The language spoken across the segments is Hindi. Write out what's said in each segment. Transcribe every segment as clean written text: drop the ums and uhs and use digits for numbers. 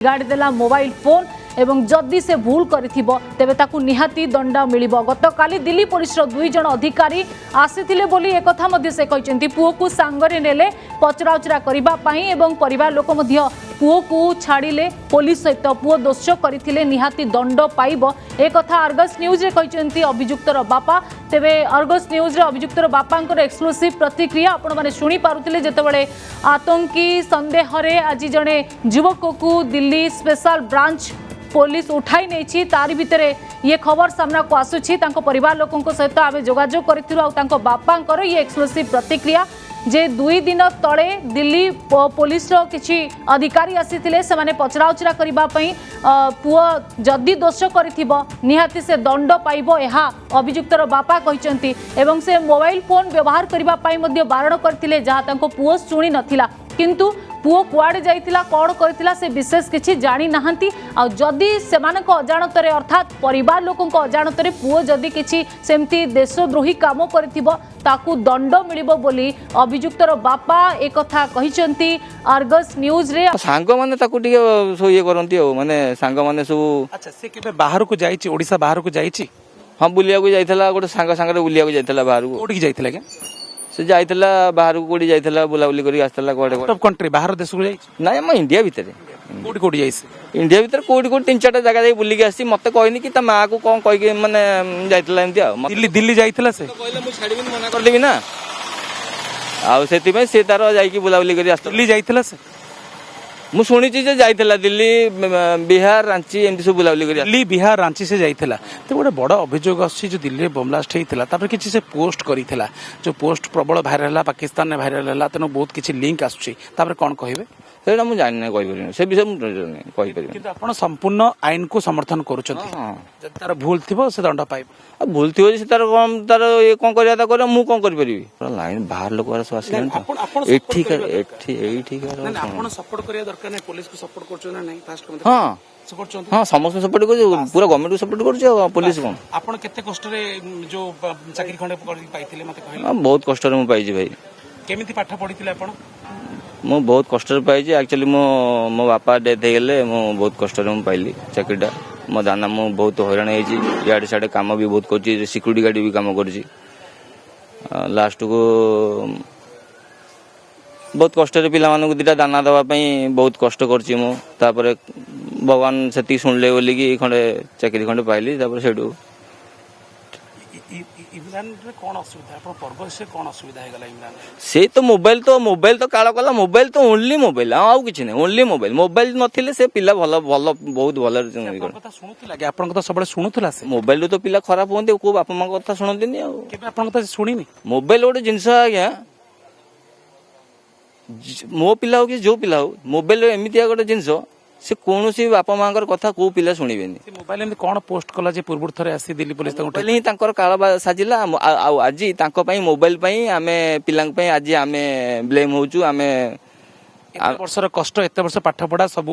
गाड़ीदेला मोबाइल फोन एवं जदि से भूल करिथिबो तेबे ताकू निहाती दंड मिलिबो। गतकाली दिल्ली पुलिस दुई जन अधिकारी आसीथिले बोली एकथा मध्य से कहिसेंती। पुओ को सांगरे नेले पचराउचरा करिबा पई एवं परिवार लोक मध्य पुओ को छाड़िले पुलिस सहित पुओ दोष करथिले निहाती दंड पाइबो एक कथा अर्गस न्यूज रे कहिसेंती अभियुक्तर बापा। तेबे अर्गस न्यूज रे अभियुक्तर बापांकर एक्सक्लूसिव प्रतिक्रिया आपण माने सुनी पारुथिले जेतेबेले आतंकी संदेह रे आज जने युवक को दिल्ली स्पेशल ब्रांच पुलिस उठाई नहीं तारी भितर ये खबर सामना को आसुची। परिवार लोकों सहित आम जोगाजोग कर बापांकर ये एक्सक्लूसिव प्रतिक्रिया जे 2 दिन तले दिल्ली पुलिस किसी अधिकारी आसीथिले से पचराउचरा करने पुओ जदि दोष करिथिबो निहाती से दंड पाइबो एहा अभियुक्तर बापा कहिसेंती। एवं से मोबाइल फोन व्यवहार करबा पई मध्ये बारण करथिले जहा तांको पुओ सुनी नथिला किंतु पुओ कुआड़े जाइतिला कौन करथिला से विशेष किछि जानी नाहंती। आ जदि सेमानक अजाणतरे अर्थात परिवार लोकों अजाणतरे पुओ जदि किछि सेमती देशद्रोही काम करथिबो ताकू दंड मिलिबो बोली अभियुक्तर बापा एक कथा कहिसेंती अर्गस न्यूज रे। सांग माने ताकू टिके सो ये करंती हो माने सांग माने सब। अच्छा से केबे बाहर को जाईची ओडिसा बाहर को जाईची? हां बुलिया को जाइथला गोटे सांग सांगरे बुलिया को जाइथला बाहर को। ओडी जाइथला के से जाइथला बाहर को कोडी जाइथला बुलाबुली करी आस्तला कोडे आउट ऑफ कंट्री बाहर देश को जाईची? ना हम इंडिया भीतर कोडी कोडी जाईसी इंडिया भीतर कोडी कोडी 3-4 जगह जाई बुली के आसी मते कहनी कि ता मां को कोन कहि के माने जाइथला एंती आ दिल्ली दिल्ली जाइथला से कहले मु छाडी बिन मना कर देबी ना आ सेति में से तारो जाई कि बुलाबुली करी आस्तला दिल्ली जाइथला से मु सुनी छी जे जाइथला दिल्ली बिहार रांची एंती सब बुलाबुली करी दिल्ली बिहार रांची से जाइथला। तो गोटे बड़ अभियोग आछि जो दिल्ली बम ब्लास्ट हेइथला तापर किछि से पोस्ट करिथला जो पोस्ट प्रबल भाइरल हला पाकिस्तान ने भाइरल हला तनो बहुत किछि लिंक आछि तापर कोन कहिबे सेटा मु जानि नै कहि परिनो से विषय मु कहि परिनो किंतु आपण संपूर्ण आईन को समर्थन करूछथि जब तार भूल थिबो से दंड पाइबो भूल थी से तार तार ये कौन कर मु कौन कर लाइन बाहर लोक आसिले ठीक सपोर्ट करिया दरकार नै पुलिस को सपोर्ट करछो ना नहीं फास्ट कम हां सपोर्ट हां समस्त सपोर्ट कर पूरा गवर्नमेंट को सपोर्ट कर पुलिस कौन आपण केते कष्ट रे जो चाकरी खंडे पाइथिले मते कहले बहुत कष्ट रे मु पाइजी भाई केमिति पाठ पढिथिले आपण मु बहुत कष्ट रे पाइजी एक्चुअली मो बापा डेथ हे गेले मु बहुत कष्ट रे मु पाइली चाकरीटा मो दाना मु बहुत हैरान होइजी याडे साडे काम भी बहुत करछि सिक्यूरिटी गार्ड भी काम करछि लास्ट को बहुत कष्ट रे पिला मानक दिटा दाना दवा पई बहुत कष्ट करछि मु तापर भगवान सेति सुनले बोली कि खंडे चाकरी खंडे पाइली तापर सेडू इमरान रे कोन असुविधा अपन पर्व से कोन असुविधा हे गला इमरान से तो मोबाइल तो काला कला मोबाइल तो ओनली मोबाइल आउ किछि नै ओनली मोबाइल नथिले से पिला भलो भलो बहुत भलो कथा सुनुथिला कि अपन कथा सबले सुनुथिला से मोबाइल तो पिला खराब होंदे को बापा मां कथा सुनदिनी आ केबे अपन कथा सुनिनी मोबाइल मोबाइल ओटे जिंस आ गया मो पिला हो कि जो पिला हो मोबाइल एमितिया गोटे जिंस से कोनोसी बापा मांकर कथा को पिला सुनिबेनी से मोबाइल में कोन पोस्ट कला जे पूर्व थरे आसी दिल्ली पुलिस त मोबाइल ही तांकर काला साजिला आ आज तांको पई मोबाइल पई आमे पिलांग पई आज आमे ब्लेम होचु आमे वर्षर कष्ट एते वर्ष पाठ पढा सब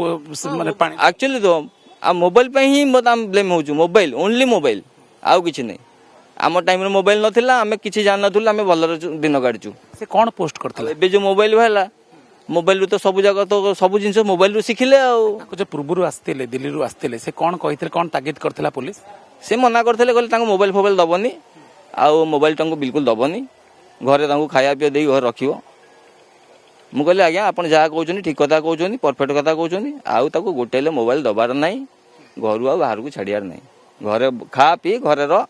माने पानी एक्चुअली तो आ मोबाइल पई ही हम ब्लेम होचु मोबाइल ओनली मोबाइल आउ किछि नै आम टाइम रे मोबाइल नथिला आमे किछि जान नथुला आमे भलर दिन काढचु से कोन पोस्ट करथला एबे जो मोबाइल भला मोबाइल तो सब जगह तो सब जिनस मोबाइल रू सिखिले आ जो पूर्व आस्तिले दिल्ली रू आस्तिले से कोन कहितले कोन तागिद करथला पुलिस से मना करथले कहले तांको मोबाइल फोबाइल दबनी आ मोबाइल तांको बिल्कुल दबनी घरे तांको खाया पिया देई घर रखिबो मु कहले आज्ञा आपण जा कहउछनी ठीक कथा कहउछनी परफेक्ट कथा कहउछनी आउ ताको गोटेले मोबाइल दबार नाही घरु आ बाहर को छाड़ियार नाही घरे खा पी घरे र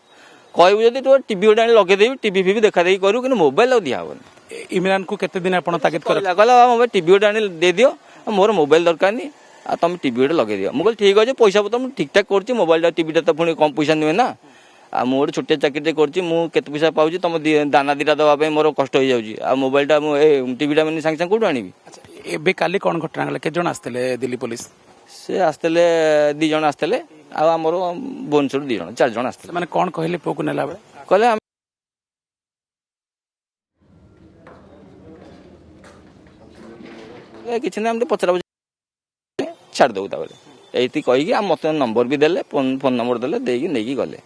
कहबो जदी तो टीवी ओडा लगे देबी टीवी भी देखा देई करू कि मोबाइल आ दिया होनी इमरान को केते दिन आपण तागिद कर कहला मोबाइल टीवी ओडा दे दियो मोर मोबाइल दरकार नहीं आ तुम टीवी ओडा लगे दियो मुगल ठीक अछि पैसा पतर मु ठीक ठाक करछि मोबाइल टीवी ता पुणी कम पैसा निवे ना आ मोर छोटे चाकरी करछि मु केते पैसा पाउछि तुम दाना दिटा दवा पे मोर कष्ट हो जाउछि आ मोबाइल टा मु ए टीवी टा माने संग संग कोड आनिबी। अच्छा एबे काली कोन घटना गले के जण आस्तले दिल्ली पुलिस से आस्तले 2 जण आस्तले आ हमर बोनसुर 2 जण 4 जण आस्तले माने कोन कहले पोकु नेला बे कहले किछि ना हम पचरा छाड़ दउ ताबले एति कहि कि हम मते नंबर भी देले फोन नंबर देले देगी नेकी गले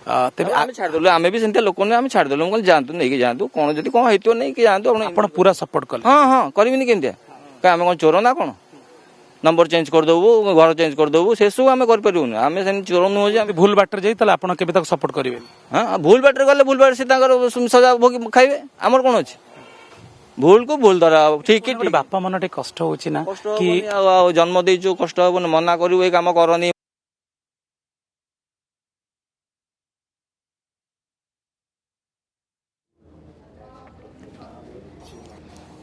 तेबे हम छाड़ देलु आमे भी सेंते लोक ने हम छाड़ देलु कहल जानतु नेकी जानतु कोन जदी कोन हेतियो नै कि जानतु आपण पूरा सपोर्ट कल हां हां करबिनी केनते का हम कोन चोर ना कोन नंबर चेंज करदेबू घर चेंज करदेबू से सब आम करें आम से चोर नुह भूल बाटर जाई आपण केबे तक सपोर्ट करेंगे हाँ भूल बाटर गले भूल बाट से सजा भोग खाइबे आमर कौन अच्छे भूल को भूल धरा ठीक गोटे बापा मन टे कष्ट होची ना कि जन्म देचु कष्ट हम मना करू ये कम करनी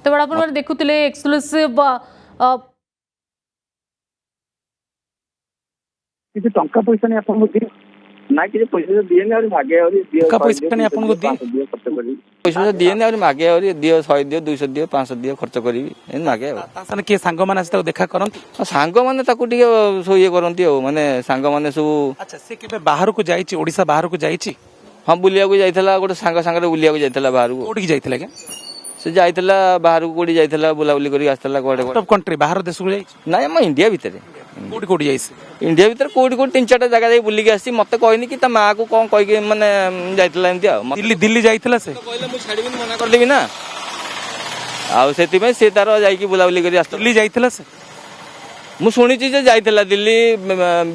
तो बड़ा अपन देखुले एक्सक्लूसिव किसी टंका पैसा नहीं आपन दिए ना कि पैसा दिए नहीं और भागे और दिए टंका पैसा नहीं आपन को दिए खर्च करी पैसा दिए नहीं मागे और दियो 100 दियो 200 दियो 500 दियो खर्च करी मागे तासन के सांग माने से देखा करंती सांग माने ताकू टिके सो ये करंती हो माने सांग माने सब अच्छा से केबे बाहर को जाईची ओडिसा बाहर को जाईची हाँ बुलिया को जाइथला गोटे सांग सांगरे बुलिया को जाइथला बाहर को कोठी जाईथले के से जाइथला बाहर को कोडी जाइथला बुलाबुली करी आस्तला कोडे आउट ऑफ कंट्री बाहर देश को जाईची ना हम इंडिया भीतर कोठी कोठी जाईसी इंडिया भीतर कोडी कोडी 3-4 जगह जाई बुलिक आसी मते कहनी कि ता मां को कोन कहि के माने जाइथला एंती आ दिल्ली दिल्ली जाईथला से कहले मु छाडीबिन मना कर देबी ना आ सेति में से तारो जाई कि बुलाबुली करी आस्त दिल्ली जाईथला से मु सुनी जे जाइथला दिल्ली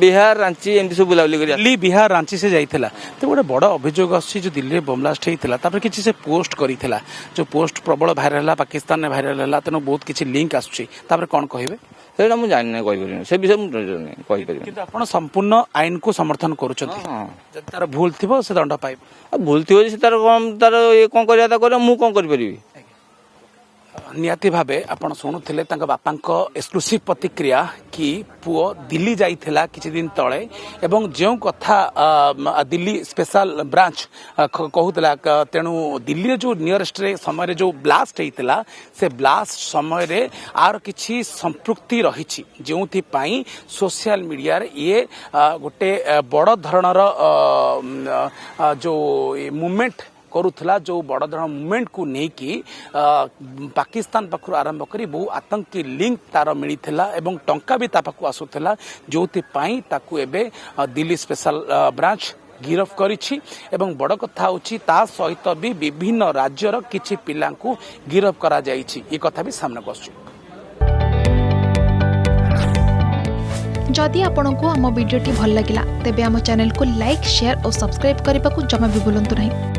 बिहार रांची एंती सब बुलाबुली करी दिल्ली बिहार रांची से जाइथला तो गोटे बड़ अभियोग आसी जो दिल्ली बम ब्लास्ट होता तापर किसी से पोस्ट करिथला जो पोस्ट प्रबल भाइराल है पाकिस्तान में भाइराल है तेणु बहुत किसी लिंक आसुची तापर कोन कहबे सेटा मु जानि नै कहि परिन से विषय मु कहि परिन किंतु आपण संपूर्ण आईन को समर्थन करूछथि जब तार भूल थिबो से दंड पाइब भूल थियो से तार ये कोन करिया ता करे मु कोन करि परिबी निहाती भावे आपण शुणुले बापांक एक्सक्लूसिव प्रतिक्रिया कि पुओ दिल्ली जाइथिला किछि दिन तळे एवं जो कथा दिल्ली स्पेशल ब्रांच कहूतला तेणु दिल्ली जो नियरेस्ट रे समय जो ब्लास्ट होइतिला से ब्लास्ट समय रे आर किछि संपृक्ति रहिछि जोंथि पई सोशल मीडिया रे ये गोटे बड़ धरणर जो मूवमेंट करुला जो बड़ धरण मूवमेंट को लेकिन पाकिस्तान पाखु आरंभ करी बहु आतंकी लिंक तार मिलता एवं टंका भी ताकू आसूला जो ताकू एबे दिल्ली स्पेशल ब्रांच गिरफ करिछि एवं बड़ कथा होछि ता सहित भी विभिन्न राज्यर किछि पिलांकु गिरफ करा जाइछि ये कथा भी सामने आसुछि। जदि आपंक आम भिडी भल लगा तेब आम चैनल को लाइक शेयर और सब्सक्राइब करने को जमा भी भूलु नहीं।